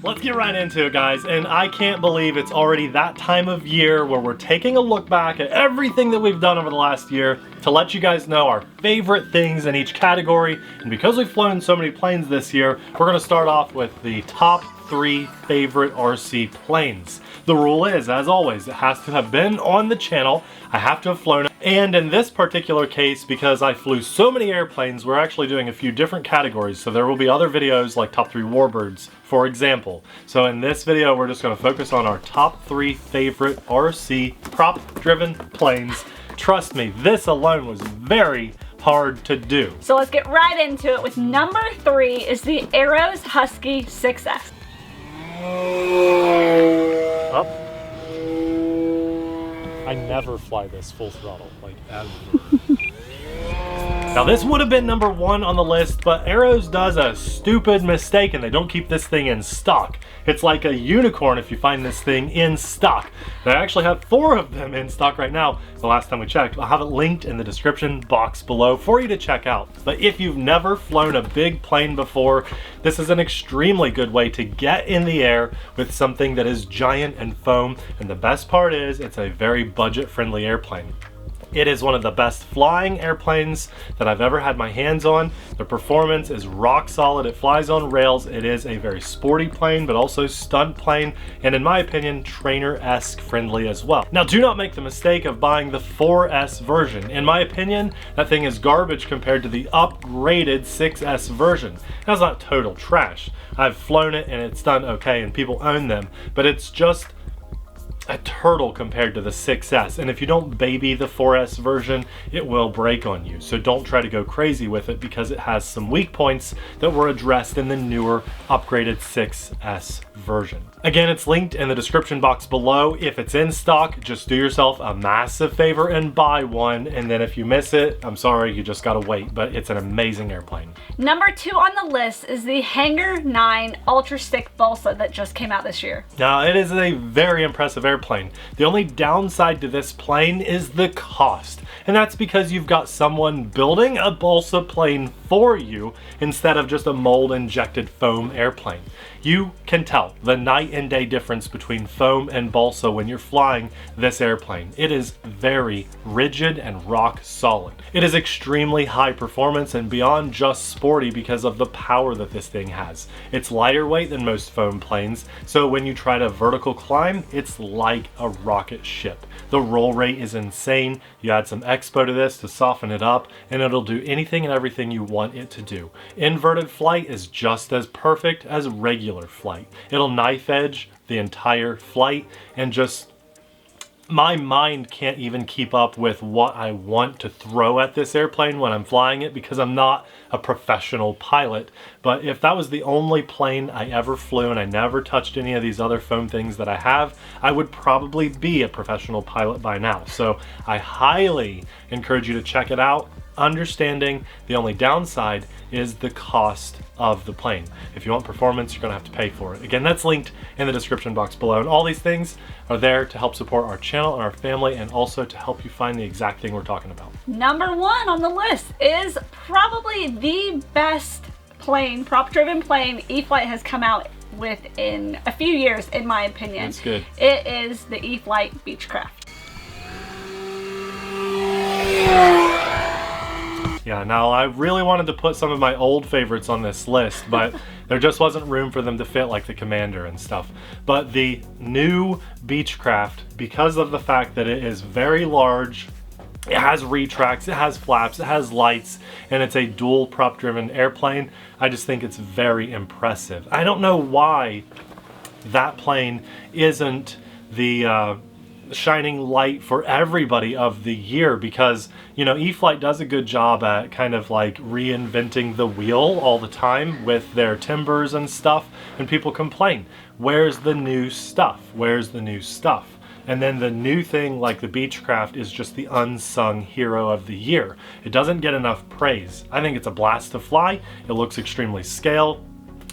Let's get right into it, guys, and I can't believe it's already that time of year where we're taking a look back at everything that we've done over the last year to let you guys know our favorite things in each category. And because we've flown so many planes this year, we're going to start off with the top 3 favorite RC planes. The rule is, as always, it has to have been on the channel. I have to have flown it. And in this particular case, because I flew so many airplanes, we're actually doing a few different categories. So there will be other videos like top 3 warbirds, for example. So in this video, we're just going to focus on our top 3 favorite RC prop-driven planes. Trust me, this alone was very hard to do. So let's get right into it with number 3 is the Aero's Husky 6S. Up. I never fly this full throttle, like ever. Now this would have been number 1 on the list, but Aero's does a stupid mistake and they don't keep this thing in stock. It's like a unicorn if you find this thing in stock. They actually have 4 of them in stock right now, the last time we checked. I'll have it linked in the description box below for you to check out. But if you've never flown a big plane before, this is an extremely good way to get in the air with something that is giant and foam. And the best part is it's a very budget-friendly airplane. It is one of the best flying airplanes that I've ever had my hands on. The performance is rock solid. It flies on rails. It is a very sporty plane, but also stunt plane, and in my opinion, trainer-esque friendly as well. Now, do not make the mistake of buying the 4S version. In my opinion, that thing is garbage compared to the upgraded 6S version. That's not total trash. I've flown it and it's done okay and people own them, but it's just a turtle compared to the 6S, and if you don't baby the 4S version, it will break on you. So don't try to go crazy with it because it has some weak points that were addressed in the newer upgraded 6S version. Again, it's linked in the description box below. If it's in stock, just do yourself a massive favor and buy one, and then if you miss it, I'm sorry, you just gotta wait, but it's an amazing airplane. Number 2 on the list is the Hangar 9 Ultra Stick Balsa that just came out this year. Now, it is a very impressive airplane. The only downside to this plane is the cost, and that's because you've got someone building a balsa plane for you instead of just a mold injected foam airplane. You can tell the night and day difference between foam and balsa when you're flying this airplane. It is very rigid and rock solid. It is extremely high performance and beyond just sporty because of the power that this thing has. It's lighter weight than most foam planes, so when you try to vertical climb, it's like a rocket ship. The roll rate is insane. You add some expo to this to soften it up, and it'll do anything and everything you want it to do. Inverted flight is just as perfect as regular flight. It'll knife edge the entire flight, and just my mind can't even keep up with what I want to throw at this airplane when I'm flying it because I'm not a professional pilot. But if that was the only plane I ever flew and I never touched any of these other foam things that I have, I would probably be a professional pilot by now. So I highly encourage you to check it out, understanding the only downside is the cost of the plane. If you want performance, you're gonna have to pay for it. Again, that's linked in the description box below, and all these things are there to help support our channel and our family, and also to help you find the exact thing we're talking about. Number 1 on the list is probably the best plane, prop-driven plane e-flite has come out with in a few years, in my opinion. That's good. It is the e-flite Beechcraft. Yeah, now I really wanted to put some of my old favorites on this list, but there just wasn't room for them to fit like the Commander and stuff. But the new Beechcraft, because of the fact that it is very large, it has retracts, it has flaps, it has lights, and it's a dual prop driven airplane, I just think it's very impressive. I don't know why that plane isn't the shining light for everybody of the year, because you know e-flite does a good job at kind of like reinventing the wheel all the time with their timbers and stuff, and people complain, where's the new stuff, where's the new stuff? And then the new thing like the Beechcraft is just the unsung hero of the year. It doesn't get enough praise. I think it's a blast to fly. It looks extremely scale.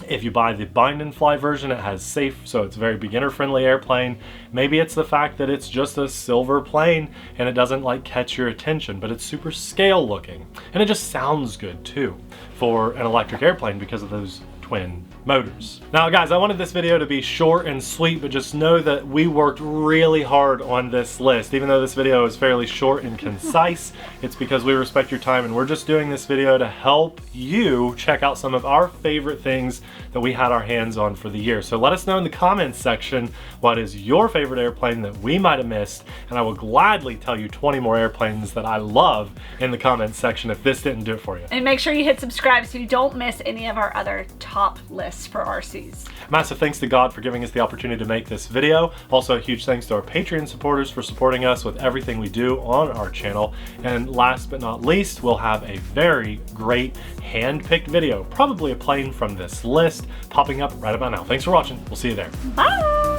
If you buy the bind and fly version, it has safe, so it's a very beginner friendly airplane. Maybe it's the fact that it's just a silver plane and it doesn't like catch your attention, but it's super scale looking and it just sounds good too. for an electric airplane because of those twin motors. Now guys, I wanted this video to be short and sweet, but just know that we worked really hard on this list. Even though this video is fairly short and concise, it's because we respect your time, and we're just doing this video to help you check out some of our favorite things that we had our hands on for the year. So let us know in the comments section what is your favorite airplane that we might have missed, and I will gladly tell you 20 more airplanes that I love in the comments section if this didn't do it for you. And make sure you hit subscribe so you don't miss any of our other top lists for RCs. Massive thanks to God for giving us the opportunity to make this video. Also a huge thanks to our Patreon supporters for supporting us with everything we do on our channel. And last but not least, we'll have a very great hand-picked video, probably a plane from this list, popping up right about now. Thanks for watching. We'll see you there. Bye!